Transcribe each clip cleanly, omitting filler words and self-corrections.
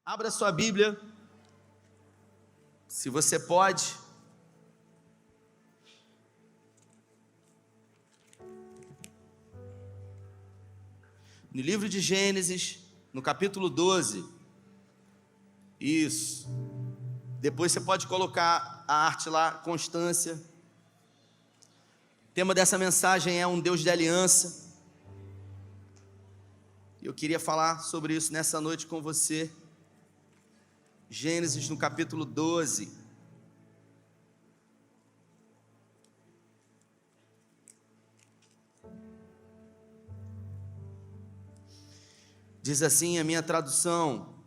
Abra sua Bíblia, se você pode. No livro de Gênesis, no capítulo 12. Isso. Depois você pode colocar a arte lá, Constância. O tema dessa mensagem é um Deus de aliança. Eu queria falar sobre isso nessa noite com você. Gênesis no capítulo 12. Diz assim a minha tradução: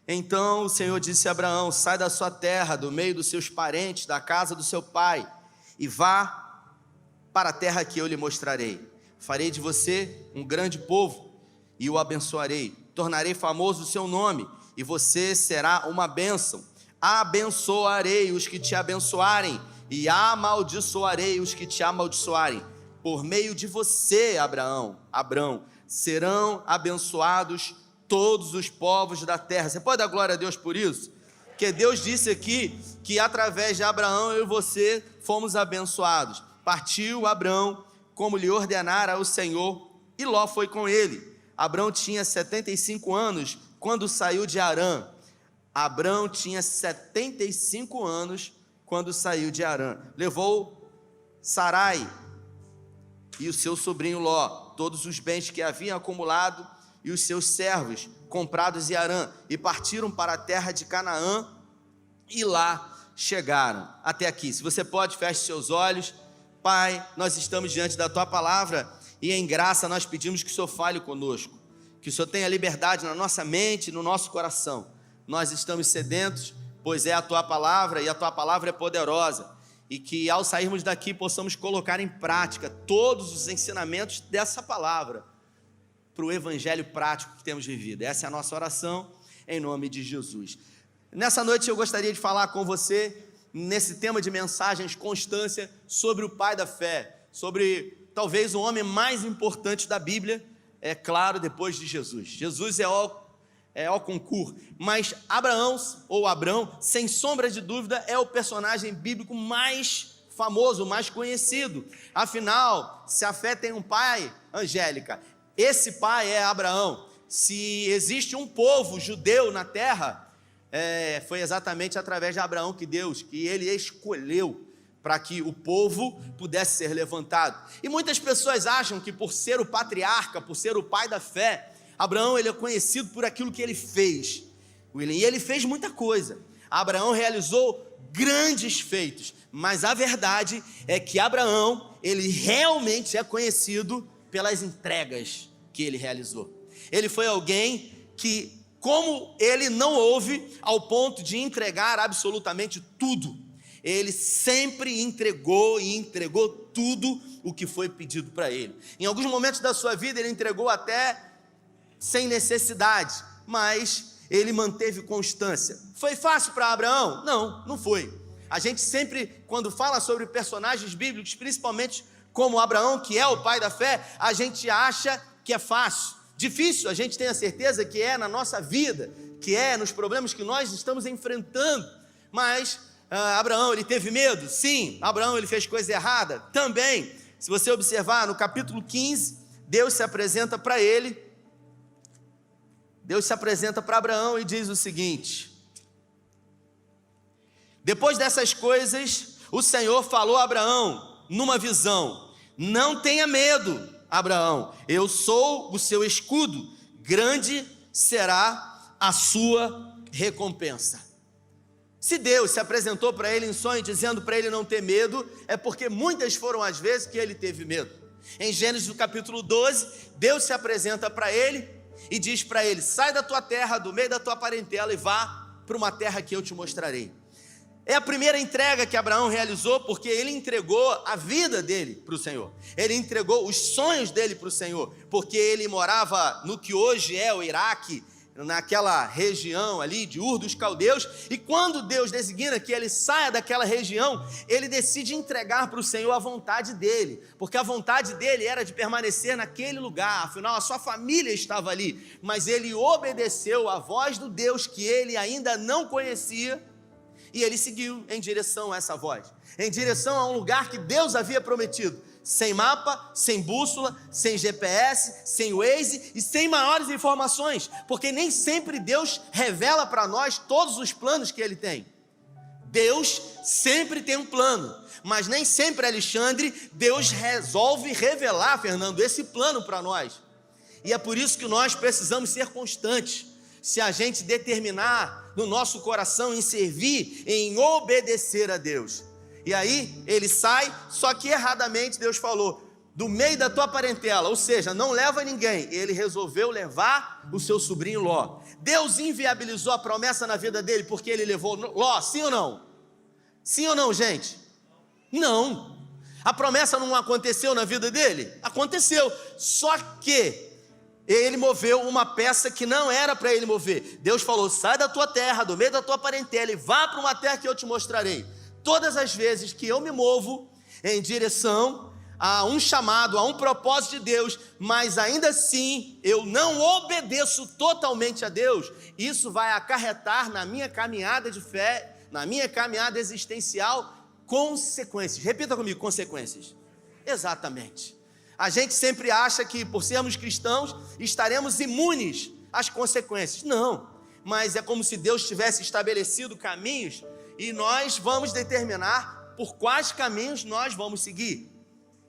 Então o Senhor disse a Abraão: sai da sua terra, do meio dos seus parentes, da casa do seu pai, e vá para a terra que eu lhe mostrarei. Farei de você um grande povo e o abençoarei. Tornarei famoso o seu nome e você será uma bênção. Abençoarei os que te abençoarem e amaldiçoarei os que te amaldiçoarem. Por meio de você, Abrão, serão abençoados todos os povos da terra. Você pode dar glória a Deus por isso? Porque Deus disse aqui que através de Abraão eu e você fomos abençoados. Partiu Abrão como lhe ordenara o Senhor, e Ló foi com ele. Abrão tinha 75 anos quando saiu de Harã. Abrão tinha 75 anos quando saiu de Harã. Levou Sarai e o seu sobrinho Ló, todos os bens que haviam acumulado, e os seus servos comprados em Harã, e partiram para a terra de Canaã, e lá chegaram. Até aqui, se você pode, feche seus olhos. Pai, nós estamos diante da Tua palavra, e em graça nós pedimos que o Senhor fale conosco, que o Senhor tenha liberdade na nossa mente, no nosso coração. Nós estamos sedentos, pois é a Tua palavra, e a Tua palavra é poderosa, e que ao sairmos daqui possamos colocar em prática todos os ensinamentos dessa palavra, para o evangelho prático que temos vivido. Essa é a nossa oração, em nome de Jesus. Nessa noite eu gostaria de falar com você, nesse tema de mensagens, Constância, sobre o pai da fé, sobre talvez o homem mais importante da Bíblia, é claro, depois de Jesus. Jesus é o concurso, mas Abraão, sem sombra de dúvida, é o personagem bíblico mais famoso, mais conhecido. Afinal, se a fé tem um pai, Angélica, esse pai é Abraão. Se existe um povo judeu na terra, foi exatamente através de Abraão que ele escolheu para que o povo pudesse ser levantado. E muitas pessoas acham que por ser o patriarca, por ser o pai da fé, Abraão ele é conhecido por aquilo que ele fez. E ele fez muita coisa. Abraão realizou grandes feitos, mas a verdade é que Abraão, ele realmente é conhecido pelas entregas que ele realizou. Ele foi alguém que, como ele não houve ao ponto de entregar absolutamente tudo, ele sempre entregou e entregou tudo o que foi pedido para ele. Em alguns momentos da sua vida ele entregou até sem necessidade, mas ele manteve constância. Foi fácil para Abraão? Não, não foi. A gente sempre, quando fala sobre personagens bíblicos, principalmente como Abraão, que é o pai da fé, a gente acha que é fácil. Difícil, a gente tem a certeza que é na nossa vida, que é nos problemas que nós estamos enfrentando. Mas Abraão, ele teve medo? Sim. Abraão, ele fez coisa errada? Também. Se você observar no capítulo 15, Deus se apresenta para ele. Deus se apresenta para Abraão e diz o seguinte: depois dessas coisas, o Senhor falou a Abraão numa visão: não tenha medo, Abraão, eu sou o seu escudo, grande será a sua recompensa. Se Deus se apresentou para ele em sonho, dizendo para ele não ter medo, é porque muitas foram as vezes que ele teve medo. Em Gênesis no capítulo 12, Deus se apresenta para ele e diz para ele: sai da tua terra, do meio da tua parentela, e vá para uma terra que eu te mostrarei. É a primeira entrega que Abraão realizou, porque ele entregou a vida dele para o Senhor. Ele entregou os sonhos dele para o Senhor, porque ele morava no que hoje é o Iraque, naquela região ali de Ur dos Caldeus, e quando Deus designa que ele saia daquela região, ele decide entregar para o Senhor a vontade dele, porque a vontade dele era de permanecer naquele lugar, afinal a sua família estava ali, mas ele obedeceu à voz do Deus que ele ainda não conhecia, e ele seguiu em direção a essa voz, em direção a um lugar que Deus havia prometido, sem mapa, sem bússola, sem GPS, sem Waze e sem maiores informações, porque nem sempre Deus revela para nós todos os planos que Ele tem. Deus sempre tem um plano, mas nem sempre, Alexandre, Deus resolve revelar, Fernando, esse plano para nós. E é por isso que nós precisamos ser constantes. Se a gente determinar no nosso coração em servir, em obedecer a Deus. E aí ele sai, só que erradamente Deus falou, do meio da tua parentela, ou seja, não leva ninguém. Ele resolveu levar o seu sobrinho Ló. Deus inviabilizou a promessa na vida dele porque ele levou Ló, sim ou não? Sim ou não, gente? Não. A promessa não aconteceu na vida dele? Aconteceu, só que ele moveu uma peça que não era para ele mover. Deus falou, sai da tua terra, do meio da tua parentela e vá para uma terra que eu te mostrarei. Todas as vezes que eu me movo em direção a um chamado, a um propósito de Deus, mas ainda assim eu não obedeço totalmente a Deus, isso vai acarretar na minha caminhada de fé, na minha caminhada existencial, consequências. Repita comigo, consequências. Exatamente. A gente sempre acha que por sermos cristãos estaremos imunes às consequências. Não, mas é como se Deus tivesse estabelecido caminhos e nós vamos determinar por quais caminhos nós vamos seguir.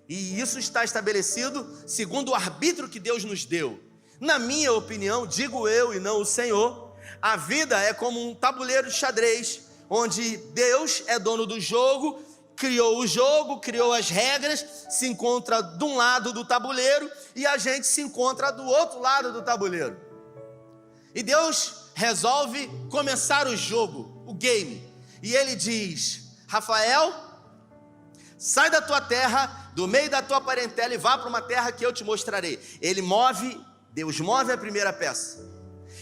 E isso está estabelecido segundo o arbítrio que Deus nos deu. Na minha opinião, digo eu e não o Senhor, a vida é como um tabuleiro de xadrez, onde Deus é dono do jogo, criou o jogo, criou as regras, se encontra de um lado do tabuleiro e a gente se encontra do outro lado do tabuleiro. E Deus resolve começar o jogo, o game. E ele diz, Rafael, sai da tua terra, do meio da tua parentela e vá para uma terra que eu te mostrarei. Deus move a primeira peça.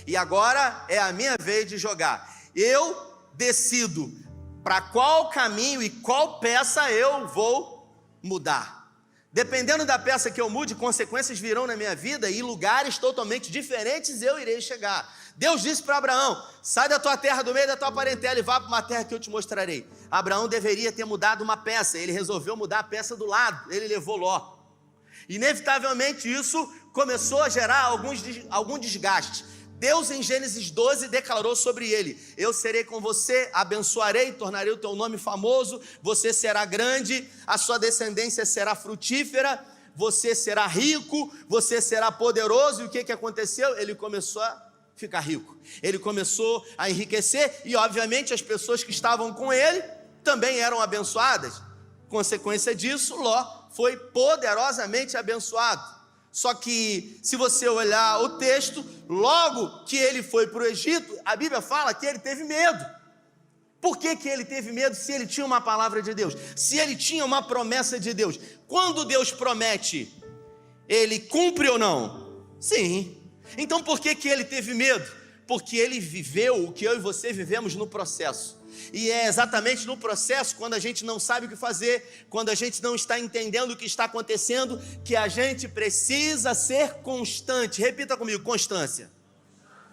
E agora é a minha vez de jogar. Eu decido para qual caminho e qual peça eu vou mudar. Dependendo da peça que eu mude, consequências virão na minha vida e lugares totalmente diferentes eu irei chegar. Deus disse para Abraão, sai da tua terra, do meio da tua parentela e vá para uma terra que eu te mostrarei. Abraão deveria ter mudado uma peça, ele resolveu mudar a peça do lado, ele levou Ló. Inevitavelmente isso começou a gerar algum desgaste. Deus em Gênesis 12 declarou sobre ele, eu serei com você, abençoarei, tornarei o teu nome famoso, você será grande, a sua descendência será frutífera, você será rico, você será poderoso. E o que aconteceu? Ele começou a ficar rico, ele começou a enriquecer e obviamente as pessoas que estavam com ele também eram abençoadas. Consequência disso, Ló foi poderosamente abençoado. Só que se você olhar o texto, logo que ele foi para o Egito, a Bíblia fala que ele teve medo. Por que ele teve medo se ele tinha uma palavra de Deus? Se ele tinha uma promessa de Deus? Quando Deus promete, ele cumpre ou não? Sim. Então por que ele teve medo? Porque ele viveu o que eu e você vivemos no processo. E é exatamente no processo, quando a gente não sabe o que fazer, quando a gente não está entendendo o que está acontecendo, que a gente precisa ser constante. Repita comigo, constância.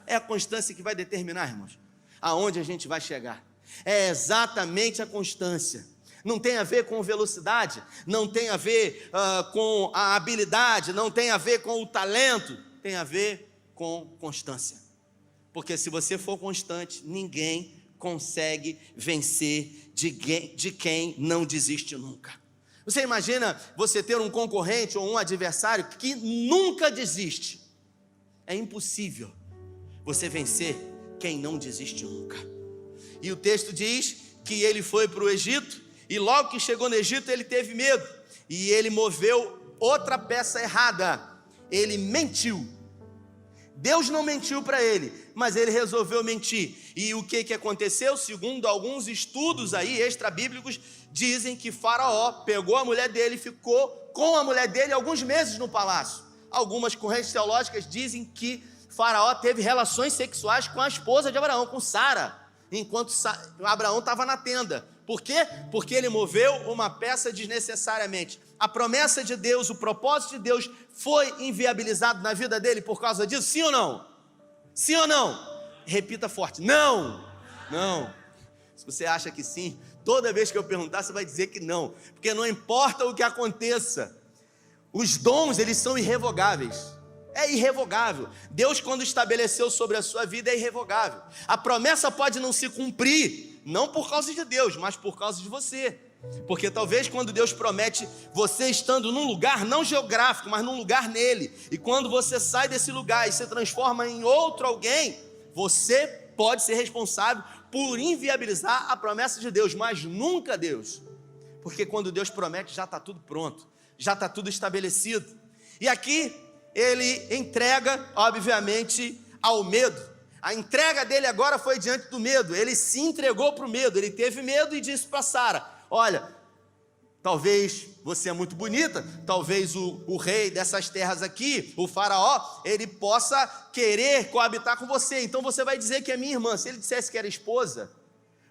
É a constância que vai determinar, irmãos, aonde a gente vai chegar. É exatamente a constância. Não tem a ver com velocidade, não tem a ver com a habilidade, não tem a ver com o talento, tem a ver com constância. Porque se você for constante, ninguém consegue vencer de quem não desiste nunca. Você imagina você ter um concorrente ou um adversário que nunca desiste? É impossível você vencer quem não desiste nunca. E o texto diz que ele foi para o Egito e logo que chegou no Egito ele teve medo e ele moveu outra peça errada. Ele mentiu. Deus não mentiu para ele, mas ele resolveu mentir. E o que aconteceu? Segundo alguns estudos aí extra-bíblicos, dizem que Faraó pegou a mulher dele e ficou com a mulher dele alguns meses no palácio. Algumas correntes teológicas dizem que Faraó teve relações sexuais com a esposa de Abraão, com Sara, enquanto Abraão estava na tenda. Por quê? Porque ele moveu uma peça desnecessariamente. A promessa de Deus, o propósito de Deus foi inviabilizado na vida dele por causa disso? Sim ou não? Sim ou não? Repita forte: não, não. Se você acha que sim, toda vez que eu perguntar, você vai dizer que não, porque não importa o que aconteça, os dons, eles são irrevogáveis. É irrevogável. Deus, quando estabeleceu sobre a sua vida, é irrevogável. A promessa pode não se cumprir, não por causa de Deus, mas por causa de você. Porque talvez quando Deus promete, você estando num lugar não geográfico, mas num lugar nele, e quando você sai desse lugar e se transforma em outro alguém, você pode ser responsável por inviabilizar a promessa de Deus, mas nunca Deus. Porque quando Deus promete, já está tudo pronto, já está tudo estabelecido. E aqui ele entrega, obviamente, ao medo. A entrega dele agora foi diante do medo. Ele se entregou para o medo, ele teve medo e disse para Sara: olha, talvez você é muito bonita, talvez o rei dessas terras aqui, o faraó, ele possa querer coabitar com você, então você vai dizer que é minha irmã. Se ele dissesse que era esposa,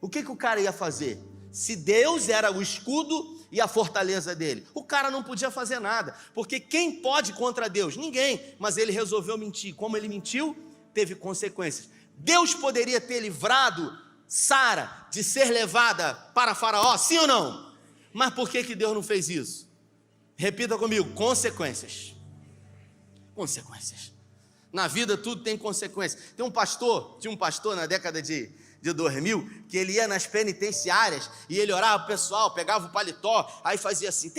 o que o cara ia fazer? Se Deus era o escudo e a fortaleza dele, o cara não podia fazer nada, porque quem pode contra Deus? Ninguém. Mas ele resolveu mentir. Como ele mentiu, teve consequências. Deus poderia ter livrado Sara de ser levada para Faraó, sim ou não? Mas por que Deus não fez isso? Repita comigo: consequências. Consequências. Na vida tudo tem consequências. Tinha um pastor na década de 2000, que ele ia nas penitenciárias e ele orava o pessoal, pegava o paletó, aí fazia assim,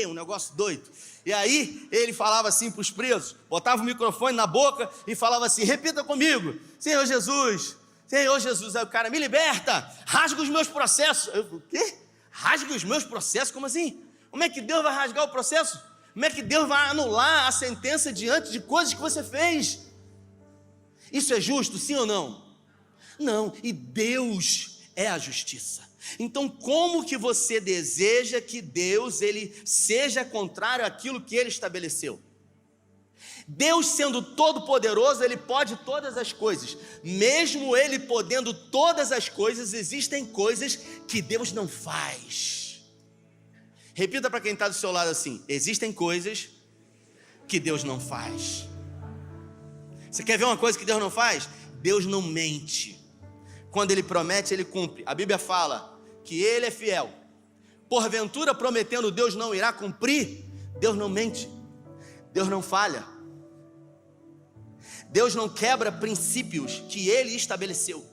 um negócio doido. E aí ele falava assim para os presos, botava o microfone na boca e falava assim: repita comigo, Senhor Jesus, Senhor Jesus. Aí o cara: me liberta, rasga os meus processos. Eu: o quê? Rasga os meus processos? Como assim? Como é que Deus vai rasgar o processo? Como é que Deus vai anular a sentença diante de coisas que você fez? Isso é justo, sim ou não? Não, e Deus é a justiça. Então, como que você deseja que Deus ele seja contrário àquilo que ele estabeleceu? Deus, sendo todo poderoso, ele pode todas as coisas. Mesmo ele podendo todas as coisas, existem coisas que Deus não faz. Repita para quem está do seu lado assim: existem coisas que Deus não faz. Você quer ver uma coisa que Deus não faz? Deus não mente. Quando ele promete, ele cumpre. A Bíblia fala que ele é fiel. Porventura, prometendo, Deus não irá cumprir? Deus não mente. Deus não falha. Deus não quebra princípios que ele estabeleceu.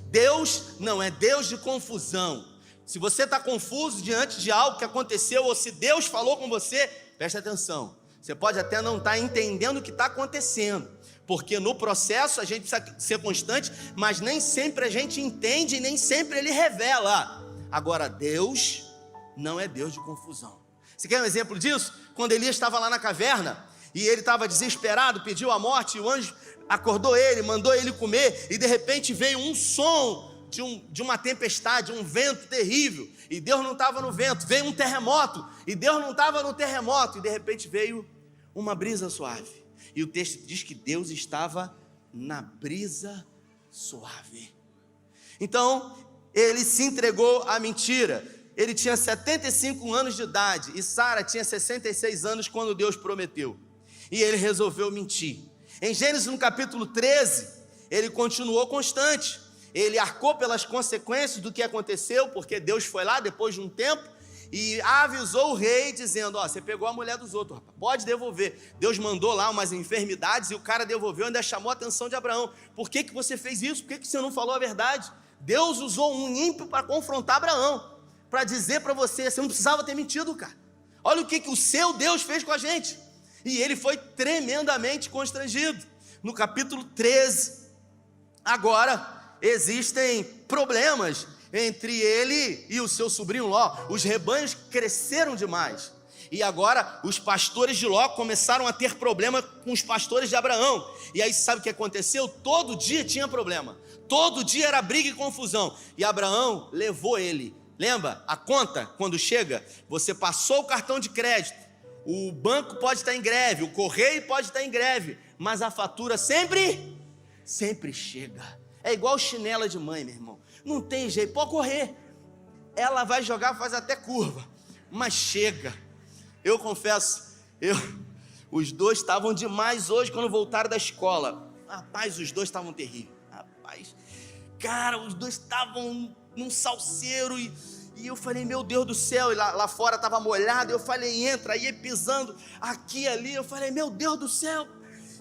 Deus não é Deus de confusão. Se você está confuso diante de algo que aconteceu, ou se Deus falou com você, preste atenção. Você pode até não estar entendendo o que está acontecendo, porque no processo a gente precisa ser constante, mas nem sempre a gente entende e nem sempre ele revela. Agora, Deus não é Deus de confusão. Você quer um exemplo disso? Quando Elias estava lá na caverna e ele estava desesperado, pediu a morte, e o anjo acordou ele, mandou ele comer, e de repente veio um som de uma tempestade, um vento terrível, e Deus não estava no vento. Veio um terremoto, e Deus não estava no terremoto, e de repente veio uma brisa suave. E o texto diz que Deus estava na brisa suave. Então, ele se entregou à mentira. Ele tinha 75 anos de idade e Sara tinha 66 anos quando Deus prometeu. E ele resolveu mentir. Em Gênesis, no capítulo 13, ele continuou constante. Ele arcou pelas consequências do que aconteceu, porque Deus foi lá depois de um tempo e avisou o rei dizendo: ó, você pegou a mulher dos outros, rapaz, pode devolver. Deus mandou lá umas enfermidades e o cara devolveu, ainda chamou a atenção de Abraão. Por que você fez isso? Por que você não falou a verdade? Deus usou um ímpio para confrontar Abraão, para dizer para você: você não precisava ter mentido, cara. Olha o que o seu Deus fez com a gente. E ele foi tremendamente constrangido. No capítulo 13, agora existem problemas entre ele e o seu sobrinho Ló. Os rebanhos cresceram demais. E agora os pastores de Ló começaram a ter problema com os pastores de Abraão. E aí sabe o que aconteceu? Todo dia tinha problema. Todo dia era briga e confusão. E Abraão levou ele. Lembra? A conta, quando chega, você passou o cartão de crédito. o banco pode estar em greve, o correio pode estar em greve, mas a fatura sempre chega. É igual chinela de mãe, meu irmão. Não tem jeito, pode correr. Ela vai jogar, faz até curva, mas chega. Eu confesso, os dois estavam demais hoje quando voltaram da escola. Rapaz, os dois estavam terríveis. Rapaz, cara, os dois estavam num salseiro e eu falei, meu Deus do céu, e lá fora estava molhado, eu falei, entra, aí pisando aqui e ali, eu falei, meu Deus do céu,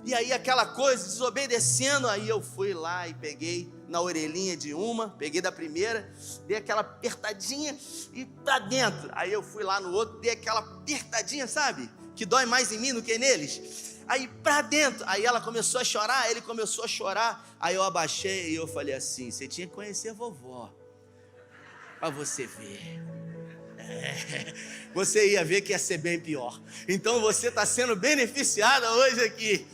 e aí aquela coisa, desobedecendo, aí eu fui lá e peguei na orelhinha de uma, peguei da primeira, dei aquela apertadinha e pra dentro, aí eu fui lá no outro, dei aquela apertadinha, sabe, que dói mais em mim do que neles, aí pra dentro, aí ela começou a chorar, ele começou a chorar, aí eu abaixei e eu falei assim, você tinha que conhecer a vovó, para você ver, você ia ver que ia ser bem pior, então você está sendo beneficiada hoje aqui,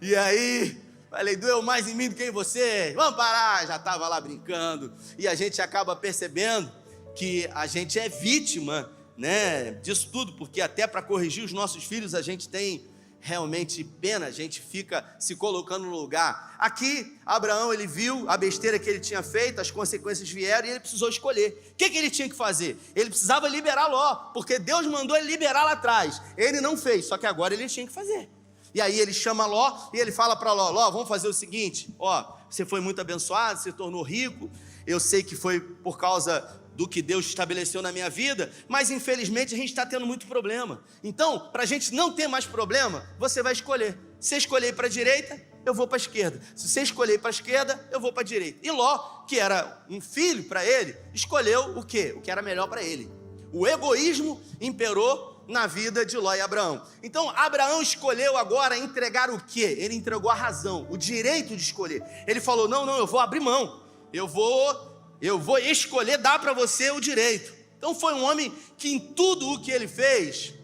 e aí, falei, doeu mais em mim do que em você, vamos parar, já estava lá brincando, e a gente acaba percebendo que a gente é vítima, né, disso tudo, porque até para corrigir os nossos filhos a gente tem realmente pena, a gente fica se colocando no lugar. Aqui, Abraão, ele viu a besteira que ele tinha feito, as consequências vieram e ele precisou escolher. O que ele tinha que fazer? Ele precisava liberar Ló, porque Deus mandou ele liberar lá atrás. Ele não fez, só que agora ele tinha que fazer. E aí ele chama Ló e ele fala para Ló, Ló, vamos fazer o seguinte, ó, você foi muito abençoado, se tornou rico, eu sei que foi por causa do que Deus estabeleceu na minha vida, mas infelizmente a gente está tendo muito problema. Então, para a gente não ter mais problema, você vai escolher. Se você escolher para a direita, eu vou para a esquerda. Se você escolher para a esquerda, eu vou para a direita. E Ló, que era um filho para ele, escolheu o quê? O que era melhor para ele. O egoísmo imperou na vida de Ló e Abraão. Então, Abraão escolheu agora entregar o quê? Ele entregou a razão, o direito de escolher. Ele falou, não, eu vou abrir mão. Eu vou escolher, dar para você o direito. Então foi um homem que em tudo o que ele fez,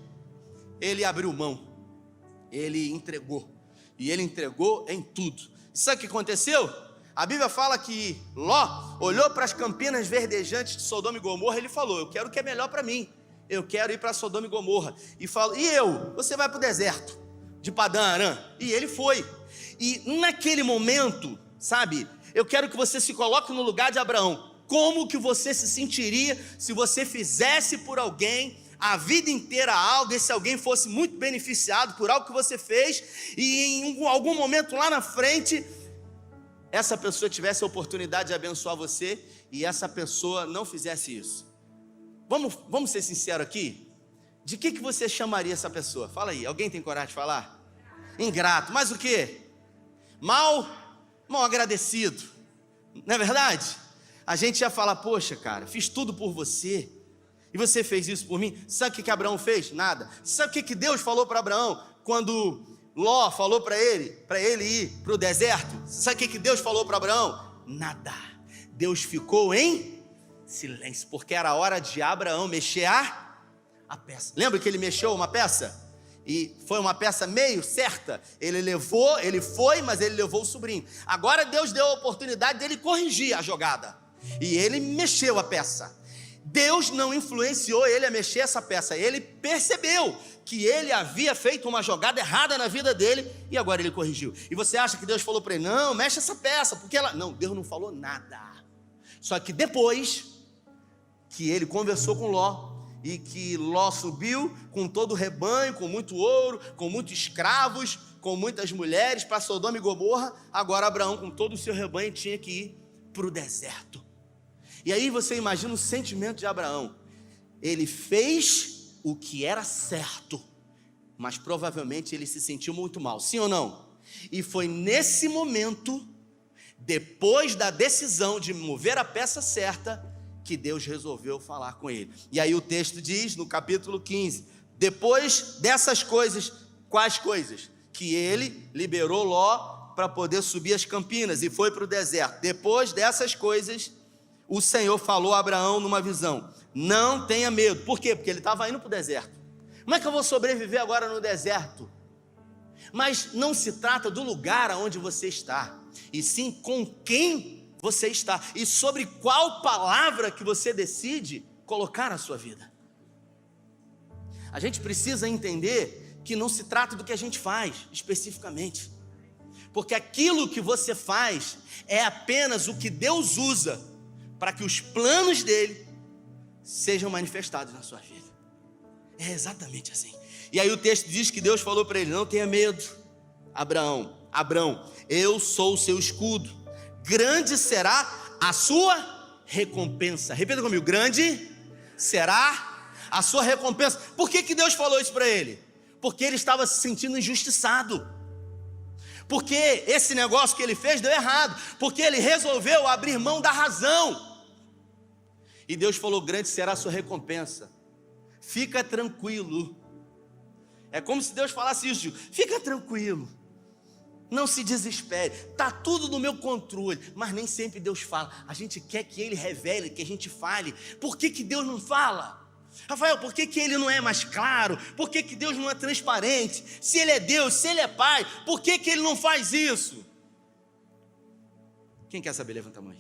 ele abriu mão, ele entregou, e ele entregou em tudo. Sabe o que aconteceu? A Bíblia fala que Ló olhou para as campinas verdejantes de Sodoma e Gomorra, e ele falou, eu quero o que é melhor para mim, eu quero ir para Sodoma e Gomorra, e falou, e eu? Você vai para o deserto de Padã Arã, e ele foi, e naquele momento, sabe, eu quero que você se coloque no lugar de Abraão. Como que você se sentiria se você fizesse por alguém a vida inteira algo, e se alguém fosse muito beneficiado por algo que você fez, e em algum momento lá na frente, essa pessoa tivesse a oportunidade de abençoar você, e essa pessoa não fizesse isso? Vamos ser sinceros aqui? De que você chamaria essa pessoa? Fala aí, alguém tem coragem de falar? Ingrato, mas o quê? Mal agradecido, não é verdade? A gente ia falar, poxa cara, fiz tudo por você, e você fez isso por mim. Sabe o que Abraão fez? Nada. Sabe o que Deus falou para Abraão, quando Ló falou para ele ir para o deserto? Sabe o que Deus falou para Abraão? Nada. Deus ficou em silêncio, porque era a hora de Abraão mexer a peça. Lembra que ele mexeu uma peça? E foi uma peça meio certa, ele foi, mas ele levou o sobrinho. Agora Deus deu a oportunidade dele corrigir a jogada, e ele mexeu a peça. Deus não influenciou ele a mexer essa peça, ele percebeu que ele havia feito uma jogada errada na vida dele, e agora ele corrigiu. E você acha que Deus falou para ele, não, mexe essa peça, porque ela... Não, Deus não falou nada. Só que depois que ele conversou com Ló, e que Ló subiu com todo o rebanho, com muito ouro, com muitos escravos, com muitas mulheres para Sodoma e Gomorra, agora Abraão com todo o seu rebanho tinha que ir para o deserto. E aí você imagina o sentimento de Abraão. Ele fez o que era certo, mas provavelmente ele se sentiu muito mal, sim ou não? E foi nesse momento, depois da decisão de mover a peça certa, que Deus resolveu falar com ele. E aí o texto diz, no capítulo 15, depois dessas coisas, quais coisas? Que ele liberou Ló para poder subir as campinas e foi para o deserto. Depois dessas coisas, o Senhor falou a Abraão numa visão, não tenha medo. Por quê? Porque ele estava indo para o deserto. Como é que eu vou sobreviver agora no deserto? Mas não se trata do lugar aonde você está, e sim com quem você está, e sobre qual palavra que você decide colocar na sua vida. A gente precisa entender que não se trata do que a gente faz especificamente, porque aquilo que você faz é apenas o que Deus usa para que os planos dele sejam manifestados na sua vida. É exatamente assim. E aí o texto diz que Deus falou para ele: não tenha medo, Abraão, eu sou o seu escudo, grande será a sua recompensa. Repita comigo: grande será a sua recompensa. Por que Deus falou isso para ele? Porque ele estava se sentindo injustiçado, porque esse negócio que ele fez deu errado, porque ele resolveu abrir mão da razão. E Deus falou: grande será a sua recompensa, fica tranquilo. É como se Deus falasse isso: fica tranquilo, não se desespere, está tudo no meu controle. Mas nem sempre Deus fala. A gente quer que Ele revele, que a gente fale. Por que Deus não fala? Rafael, por que Ele não é mais claro? Por que Deus não é transparente? Se Ele é Deus, se Ele é Pai, por que Ele não faz isso? Quem quer saber? Levanta a mão.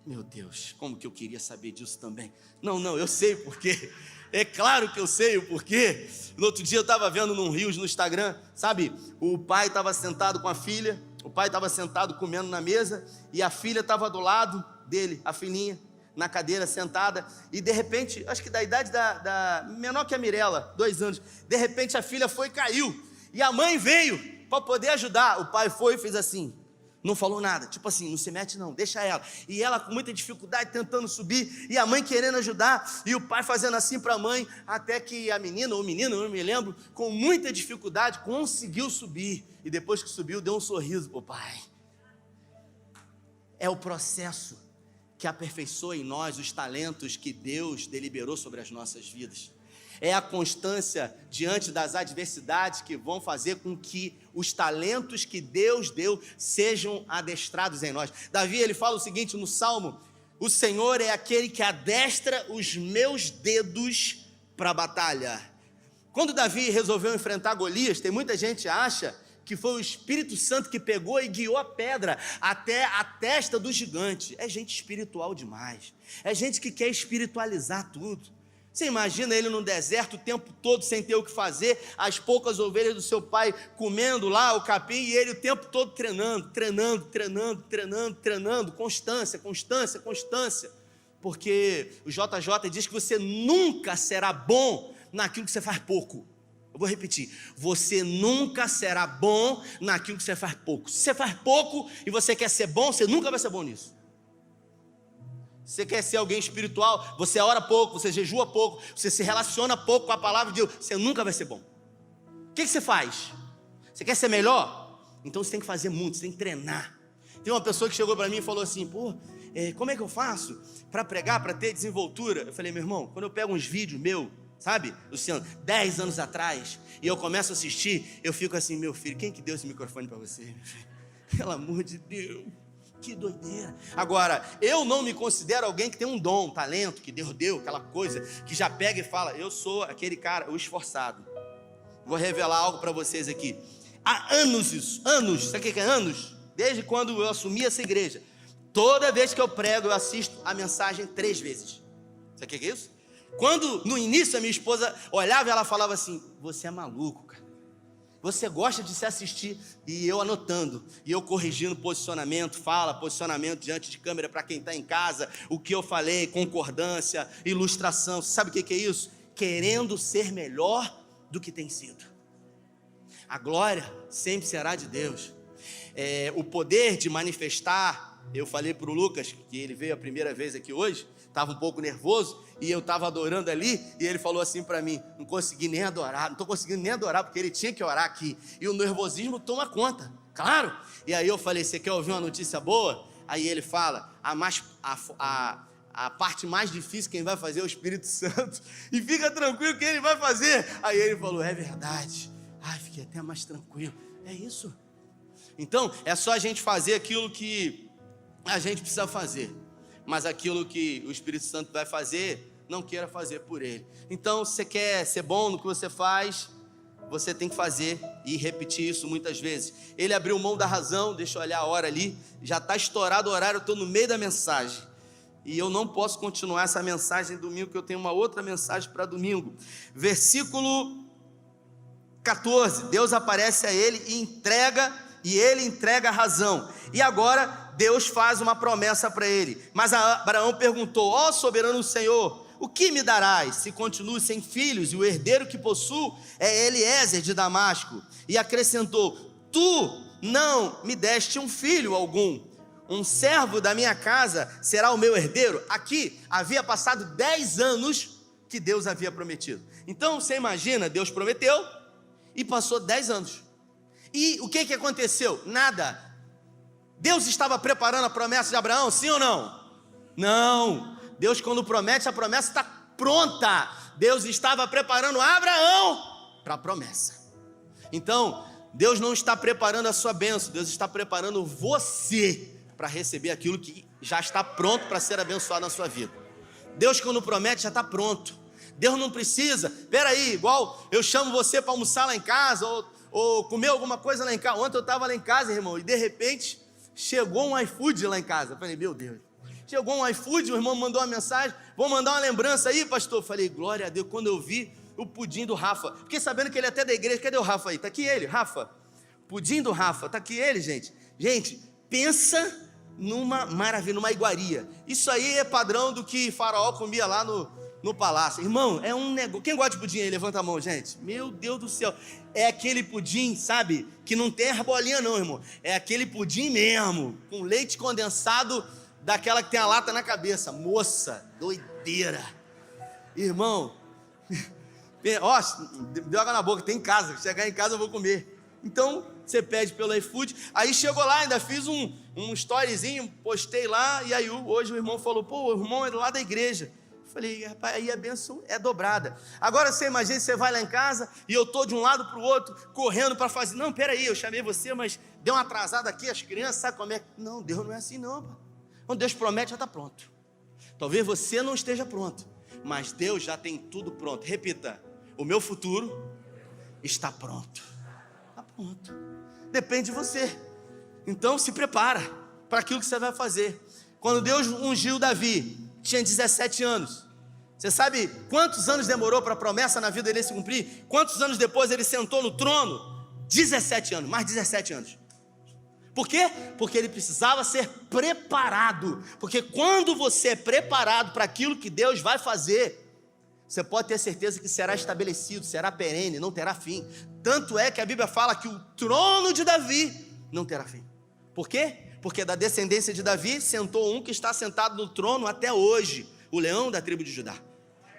Meu Deus, como que eu queria saber disso também. Não, eu sei o porquê. É claro que eu sei o porquê. No outro dia eu estava vendo num Reels no Instagram, sabe? O pai estava sentado com a filha, o pai estava sentado comendo na mesa, e a filha estava do lado dele, a filhinha, na cadeira sentada, e de repente, acho que da idade da menor que a Mirella, 2 anos, de repente a filha foi e caiu, e a mãe veio para poder ajudar. O pai foi e fez assim, não falou nada, tipo assim: não se mete não, deixa ela. E ela com muita dificuldade tentando subir, e a mãe querendo ajudar, e o pai fazendo assim para a mãe, até que a menina ou o menino, eu não me lembro, com muita dificuldade conseguiu subir, e depois que subiu deu um sorriso para o pai. É o processo que aperfeiçoa em nós os talentos que Deus deliberou sobre as nossas vidas. É a constância diante das adversidades que vão fazer com que os talentos que Deus deu sejam adestrados em nós. Davi, ele fala o seguinte no Salmo: o Senhor é aquele que adestra os meus dedos para a batalha. Quando Davi resolveu enfrentar Golias, tem muita gente que acha que foi o Espírito Santo que pegou e guiou a pedra até a testa do gigante. É gente espiritual demais, é gente que quer espiritualizar tudo. Você imagina ele no deserto o tempo todo sem ter o que fazer, as poucas ovelhas do seu pai comendo lá o capim, e ele o tempo todo treinando, constância, porque o JJ diz que você nunca será bom naquilo que você faz pouco. Eu vou repetir: você nunca será bom naquilo que você faz pouco. Se você faz pouco e você quer ser bom, você nunca vai ser bom nisso. Você quer ser alguém espiritual, você ora pouco, você jejua pouco, você se relaciona pouco com a palavra de Deus, você nunca vai ser bom. O que você faz? Você quer ser melhor? Então você tem que fazer muito, você tem que treinar. Tem uma pessoa que chegou para mim e falou assim: como é que eu faço para pregar, para ter desenvoltura? Eu falei: meu irmão, quando eu pego uns vídeos meus, sabe, Luciano, 10 anos atrás, e eu começo a assistir, eu fico assim: meu filho, quem que deu esse microfone para você, meu filho? Pelo amor de Deus, que doideira. Agora, eu não me considero alguém que tem um dom, um talento, que Deus deu, aquela coisa, que já pega e fala: eu sou aquele cara, o esforçado. Vou revelar algo para vocês aqui. Há anos isso, anos, sabe o que é anos? Desde quando eu assumi essa igreja, toda vez que eu prego, eu assisto a mensagem 3 vezes. Sabe o que é isso? Quando no início a minha esposa olhava e ela falava assim: você é maluco, cara, você gosta de se assistir. E eu anotando, e eu corrigindo posicionamento, posicionamento diante de câmera para quem está em casa, o que eu falei, concordância, ilustração. Você sabe o que é isso? Querendo ser melhor do que tem sido. A glória sempre será de Deus. O poder de manifestar. Eu falei para o Lucas, que ele veio a primeira vez aqui hoje, estava um pouco nervoso, e eu estava adorando ali, e ele falou assim para mim: não consegui nem adorar, não estou conseguindo nem adorar, porque ele tinha que orar aqui, e o nervosismo toma conta, claro. E aí eu falei: você quer ouvir uma notícia boa? Aí ele fala: a parte mais difícil quem vai fazer é o Espírito Santo, e fica tranquilo que ele vai fazer. Aí ele falou: é verdade. Ai, fiquei até mais tranquilo. É isso. Então, é só a gente fazer aquilo que a gente precisa fazer, mas aquilo que o Espírito Santo vai fazer, não queira fazer por ele. Então, se você quer ser bom no que você faz, você tem que fazer e repetir isso muitas vezes. Ele abriu mão da razão, deixa eu olhar a hora ali, já está estourado o horário, eu estou no meio da mensagem. E eu não posso continuar essa mensagem domingo, que eu tenho uma outra mensagem para domingo. Versículo 14, Deus aparece a ele e ele entrega a razão. E agora Deus faz uma promessa para ele. Mas Abraão perguntou: ó soberano Senhor, o que me darás se continuo sem filhos, e o herdeiro que possuo é Eliezer de Damasco? E acrescentou: tu não me deste um filho algum, um servo da minha casa será o meu herdeiro. Aqui havia passado 10 anos que Deus havia prometido. Então você imagina, Deus prometeu e passou 10 anos. E o que aconteceu? Nada. Deus estava preparando a promessa de Abraão, sim ou não? Não. Deus, quando promete, a promessa está pronta. Deus estava preparando Abraão para a promessa. Então, Deus não está preparando a sua bênção, Deus está preparando você para receber aquilo que já está pronto para ser abençoado na sua vida. Deus, quando promete, já está pronto. Deus não precisa, peraí, igual eu chamo você para almoçar lá em casa, ou comer alguma coisa lá em casa. Ontem eu estava lá em casa, irmão, e de repente chegou um iFood lá em casa. Eu falei, meu Deus, chegou um iFood, o irmão mandou uma mensagem: vou mandar uma lembrança aí, pastor. Eu falei, glória a Deus. Quando eu vi o pudim do Rafa, fiquei sabendo que ele é até da igreja. Cadê o Rafa aí? Está aqui ele, Rafa, pudim do Rafa, está aqui ele, gente. Gente, pensa numa maravilha, numa iguaria. Isso aí é padrão do que Faraó comia lá no palácio. Irmão, é um negócio. Quem gosta de pudim aí? Levanta a mão, gente. Meu Deus do céu. É aquele pudim, sabe, que não tem as bolinhas não, irmão. É aquele pudim mesmo, com leite condensado, daquela que tem a lata na cabeça. Moça, doideira. Irmão, ó, deu água na boca, tem em casa. Chegar em casa eu vou comer. Então, você pede pelo iFood. Aí chegou lá, ainda fiz um storyzinho, postei lá. E aí hoje o irmão falou: pô, o irmão é lá da igreja. Eu falei, rapaz, aí a bênção é dobrada. Agora você imagina, você vai lá em casa e eu estou de um lado para o outro, correndo para fazer. Não, peraí, eu chamei você, mas deu uma atrasada aqui, as crianças, sabe como é? Não, Deus não é assim não, pô. Quando Deus promete, já está pronto. Talvez você não esteja pronto, mas Deus já tem tudo pronto. Repita: o meu futuro está pronto. Está pronto. Depende de você. Então se prepara para aquilo que você vai fazer. Quando Deus ungiu Davi, tinha 17 anos. Você sabe quantos anos demorou para a promessa na vida dele se cumprir? Quantos anos depois ele sentou no trono? 17 anos, mais 17 anos. Por quê? Porque ele precisava ser preparado. Porque quando você é preparado para aquilo que Deus vai fazer, você pode ter certeza que será estabelecido, será perene, não terá fim. Tanto é que a Bíblia fala que o trono de Davi não terá fim. Por quê? Porque da descendência de Davi sentou um que está sentado no trono até hoje, o leão da tribo de Judá,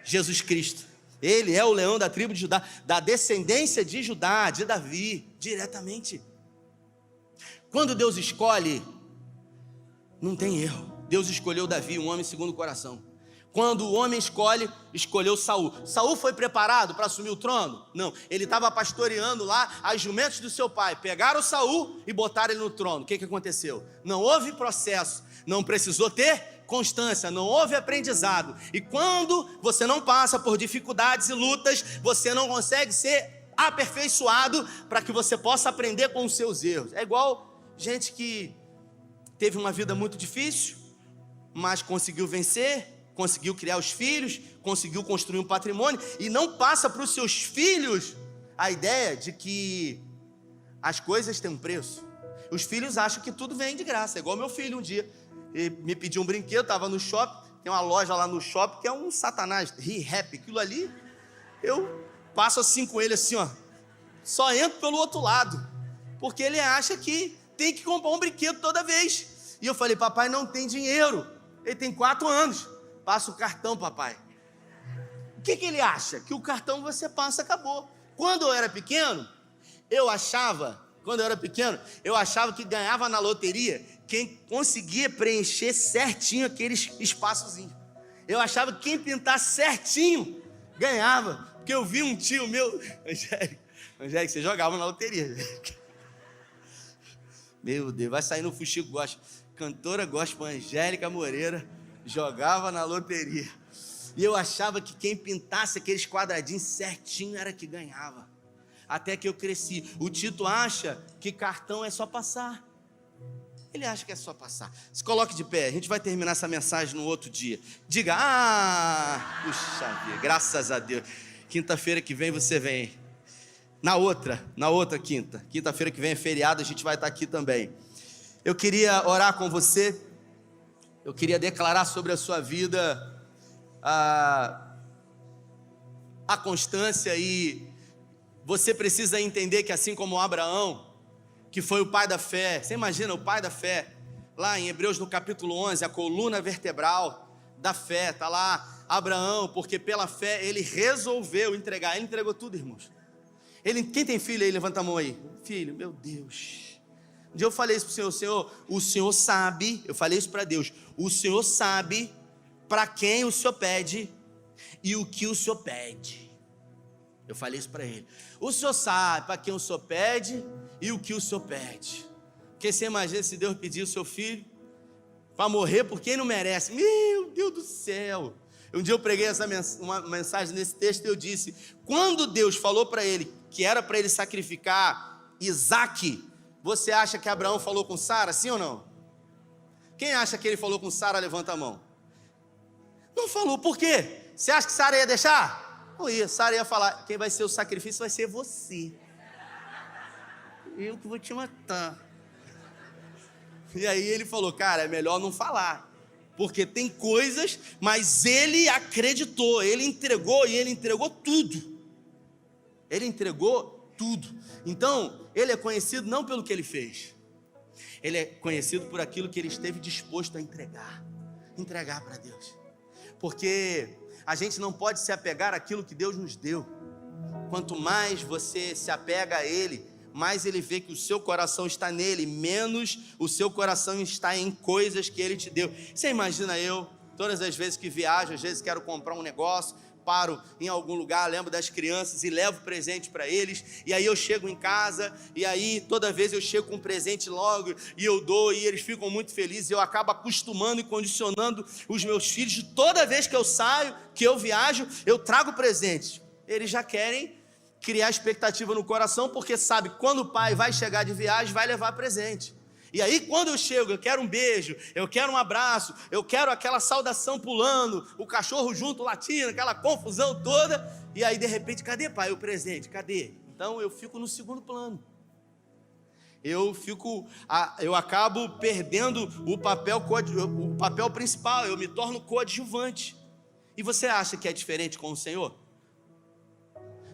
Jesus Cristo. Ele é o leão da tribo de Judá, da descendência de Judá, de Davi, diretamente. Quando Deus escolhe, não tem erro. Deus escolheu Davi, um homem segundo o coração. Quando o homem escolheu Saul. Saul foi preparado para assumir o trono? Não, ele estava pastoreando lá as jumentos do seu pai. Pegaram Saul e botaram ele no trono. O que aconteceu? Não houve processo, não precisou ter constância, não houve aprendizado. E quando você não passa por dificuldades e lutas, você não consegue ser aperfeiçoado para que você possa aprender com os seus erros. É igual gente que teve uma vida muito difícil, mas conseguiu vencer, conseguiu criar os filhos, conseguiu construir um patrimônio, e não passa para os seus filhos a ideia de que as coisas têm um preço. Os filhos acham que tudo vem de graça. É igual meu filho um dia, ele me pediu um brinquedo, estava no shopping, tem uma loja lá no shopping que é um satanás, Re-Rap, aquilo ali, eu passo assim com ele assim, ó, só entro pelo outro lado, porque ele acha que tem que comprar um brinquedo toda vez. E eu falei, papai não tem dinheiro, ele tem 4 anos, passa o cartão, papai. O que ele acha? Que o cartão você passa, acabou. Quando eu era pequeno, eu achava que ganhava na loteria quem conseguia preencher certinho aqueles espaçozinhos. Eu achava que quem pintasse certinho ganhava, porque eu vi um tio meu, Angélica, você jogava na loteria. Meu Deus, vai sair no Fuxico Gospel. Cantora gospel Angélica Moreira jogava na loteria. E eu achava que quem pintasse aqueles quadradinhos certinho era que ganhava. Até que eu cresci. O Tito acha que cartão é só passar. Ele acha que é só passar. Se coloque de pé, a gente vai terminar essa mensagem no outro dia. Diga, puxa vida, graças a Deus. Quinta-feira que vem você vem. Na outra quinta-feira que vem é feriado, a gente vai estar aqui também. Eu queria orar com você, eu queria declarar sobre a sua vida a constância, e você precisa entender que assim como Abraão, que foi o pai da fé, você imagina o pai da fé, lá em Hebreus no capítulo 11, a coluna vertebral da fé, está lá Abraão, porque pela fé ele resolveu entregar, ele entregou tudo, irmãos. Quem tem filho aí, levanta a mão aí. Filho, meu Deus. Um dia eu falei isso para o Senhor, o Senhor sabe, eu falei isso para Deus, o Senhor sabe para quem o Senhor pede e o que o Senhor pede. Eu falei isso para ele. O Senhor sabe para quem o Senhor pede e o que o Senhor pede. Porque você imagina se Deus pedir o seu filho para morrer por quem não merece. Meu Deus do céu. Um dia eu preguei uma mensagem nesse texto e eu disse, quando Deus falou para ele que era para ele sacrificar Isaque, você acha que Abraão falou com Sara, sim ou não? Quem acha que ele falou com Sara, levanta a mão. Não falou, por quê? Você acha que Sara ia deixar? Não ia, Sara ia falar, quem vai ser o sacrifício vai ser você. Eu que vou te matar. E aí ele falou, cara, é melhor não falar. Porque tem coisas, mas ele acreditou, ele entregou e ele entregou tudo. Ele entregou tudo. Então, ele é conhecido não pelo que ele fez. Ele é conhecido por aquilo que ele esteve disposto a entregar. Entregar para Deus. Porque a gente não pode se apegar àquilo que Deus nos deu. Quanto mais você se apega a Ele, mais Ele vê que o seu coração está nele, menos o seu coração está em coisas que Ele te deu. Você imagina eu, todas as vezes que viajo, às vezes quero comprar um negócio, paro em algum lugar, lembro das crianças e levo presente para eles, e aí eu chego em casa, e aí toda vez eu chego com um presente logo, e eu dou, e eles ficam muito felizes, eu acabo acostumando e condicionando os meus filhos, de toda vez que eu saio, que eu viajo, eu trago presentes. Eles já querem criar expectativa no coração, porque sabe, quando o pai vai chegar de viagem, vai levar presente. E aí quando eu chego, eu quero um beijo, eu quero um abraço, eu quero aquela saudação pulando, o cachorro junto latindo, aquela confusão toda, e aí de repente, cadê pai, o presente, cadê? Então eu fico no segundo plano. Eu acabo perdendo o papel principal, eu me torno coadjuvante. E você acha que é diferente com o Senhor?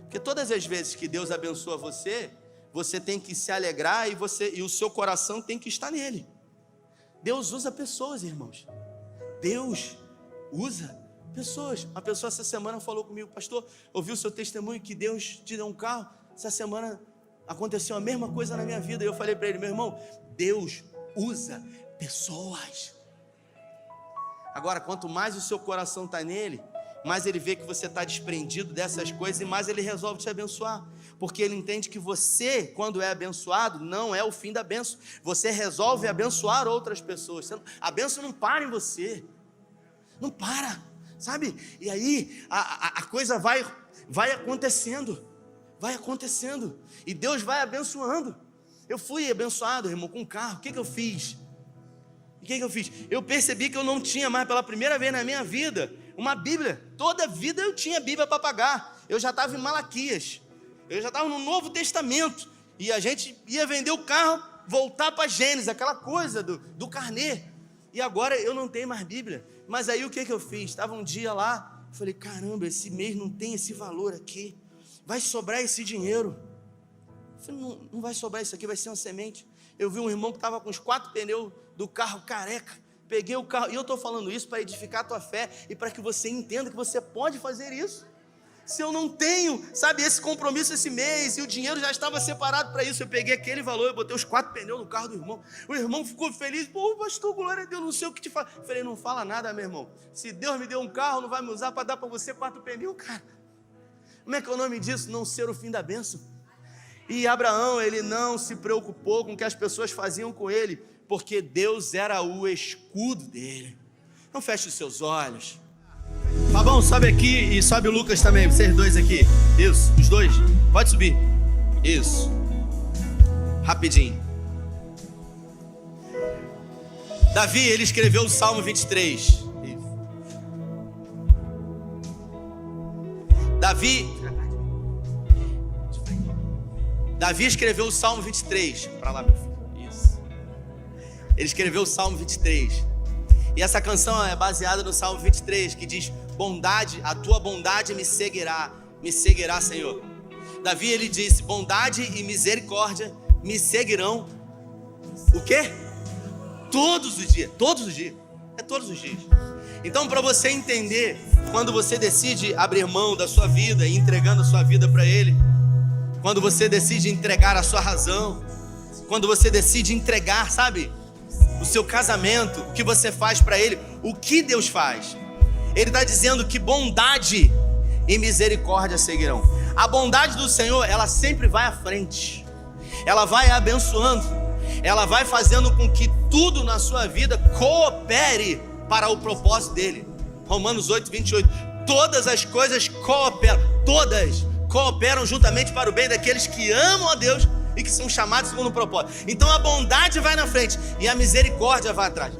Porque todas as vezes que Deus abençoa você, você tem que se alegrar e o seu coração tem que estar nele. Deus usa pessoas, irmãos. Deus usa pessoas. Uma pessoa essa semana falou comigo, pastor, ouviu o seu testemunho que Deus te deu um carro? Essa semana aconteceu a mesma coisa na minha vida. E eu falei para ele, meu irmão, Deus usa pessoas. Agora, quanto mais o seu coração está nele, mais ele vê que você está desprendido dessas coisas e mais ele resolve te abençoar. Porque ele entende que você, quando é abençoado, não é o fim da bênção. Você resolve abençoar outras pessoas. A bênção não para em você. Não para, sabe? E aí a coisa vai acontecendo. Vai acontecendo. E Deus vai abençoando. Eu fui abençoado, irmão, com um carro. O que eu fiz? Eu percebi que eu não tinha mais, pela primeira vez na minha vida, uma Bíblia. Toda vida eu tinha Bíblia para pagar. Eu já estava em Malaquias. Eu já estava no Novo Testamento. E a gente ia vender o carro, voltar para Gênesis, aquela coisa do carnê. E agora eu não tenho mais Bíblia. Mas aí o que eu fiz? Estava um dia lá, falei, caramba, esse mês não tem esse valor aqui. Vai sobrar esse dinheiro. Eu falei, não vai sobrar isso aqui, vai ser uma semente. Eu vi um irmão que estava com os 4 pneus do carro careca. Peguei o carro, e eu estou falando isso para edificar a tua fé e para que você entenda que você pode fazer isso. Se eu não tenho, sabe, esse compromisso esse mês, e o dinheiro já estava separado para isso, eu peguei aquele valor, eu botei os 4 pneus no carro do irmão. O irmão ficou feliz, pô, pastor, glória a Deus, não sei o que te fala. Eu falei, não fala nada, meu irmão. Se Deus me deu um carro, não vai me usar para dar para você 4 pneus, cara. Como é que é o nome disso? Não ser o fim da bênção. E Abraão, ele não se preocupou com o que as pessoas faziam com ele, porque Deus era o escudo dele. Não feche os seus olhos. Fabão, sobe aqui e sobe o Lucas também, vocês dois aqui. Isso, os dois. Pode subir. Isso. Rapidinho. Davi, ele escreveu o Salmo 23. Davi escreveu o Salmo 23. Para lá, meu filho. Isso. Ele escreveu o Salmo 23. E essa canção é baseada no Salmo 23, que diz: bondade, a tua bondade me seguirá, Senhor. Davi, ele disse: bondade e misericórdia me seguirão. O quê? Todos os dias. Todos os dias. É todos os dias. Então, para você entender, quando você decide abrir mão da sua vida e entregando a sua vida para Ele, quando você decide entregar a sua razão, quando você decide entregar, sabe, o seu casamento, o que você faz para Ele, o que Deus faz? Ele está dizendo que bondade e misericórdia seguirão. A bondade do Senhor, ela sempre vai à frente. Ela vai abençoando. Ela vai fazendo com que tudo na sua vida coopere para o propósito dele. Romanos 8, 28. Todas as coisas cooperam. Todas cooperam juntamente para o bem daqueles que amam a Deus e que são chamados segundo o propósito. Então a bondade vai na frente e a misericórdia vai atrás.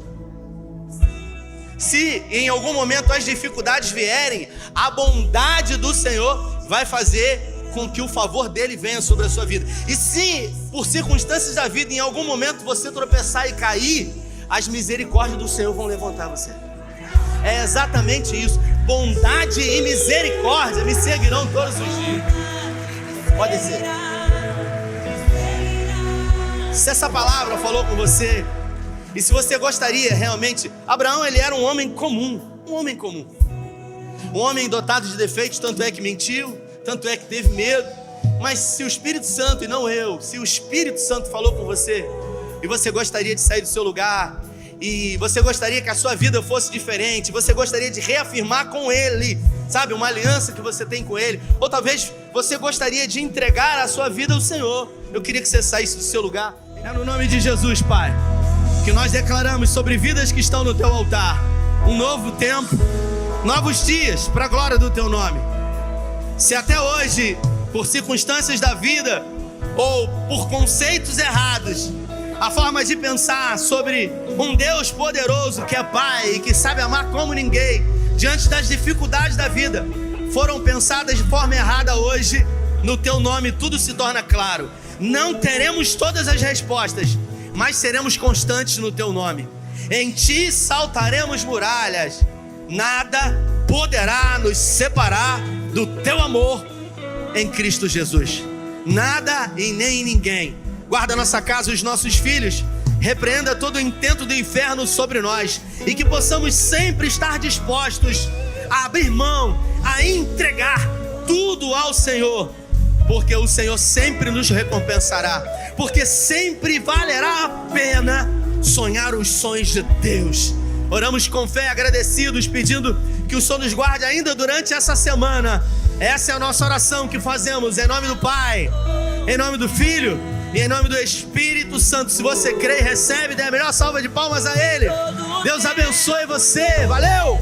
Se em algum momento as dificuldades vierem, a bondade do Senhor vai fazer com que o favor dele venha sobre a sua vida. E se por circunstâncias da vida em algum momento você tropeçar e cair, as misericórdias do Senhor vão levantar você. É exatamente isso. Bondade e misericórdia me seguirão todos os dias. Pode ser. Se essa palavra falou com você, e se você gostaria realmente, Abraão, ele era um homem comum. Um homem dotado de defeitos, tanto é que mentiu, tanto é que teve medo. Mas se o Espírito Santo, e não eu, se o Espírito Santo falou com você, e você gostaria de sair do seu lugar, e você gostaria que a sua vida fosse diferente, você gostaria de reafirmar com Ele, sabe, uma aliança que você tem com Ele, ou talvez você gostaria de entregar a sua vida ao Senhor, eu queria que você saísse do seu lugar. É no nome de Jesus, Pai, que nós declaramos sobre vidas que estão no Teu altar, um novo tempo, novos dias, para a glória do Teu nome. Se até hoje, por circunstâncias da vida, ou por conceitos errados, a forma de pensar sobre um Deus poderoso que é Pai e que sabe amar como ninguém, diante das dificuldades da vida, foram pensadas de forma errada hoje, no Teu nome tudo se torna claro. Não teremos todas as respostas, mas seremos constantes no Teu nome. Em Ti saltaremos muralhas, nada poderá nos separar do Teu amor em Cristo Jesus. Nada e nem ninguém. Guarda a nossa casa e os nossos filhos. Repreenda todo o intento do inferno sobre nós. E que possamos sempre estar dispostos a abrir mão, a entregar tudo ao Senhor. Porque o Senhor sempre nos recompensará. Porque sempre valerá a pena sonhar os sonhos de Deus. Oramos com fé, agradecidos, pedindo que o Senhor nos guarde ainda durante essa semana. Essa é a nossa oração que fazemos em nome do Pai, em nome do Filho e em nome do Espírito Santo. Se você crê e recebe, dê a melhor salva de palmas a Ele. Deus abençoe você. Valeu!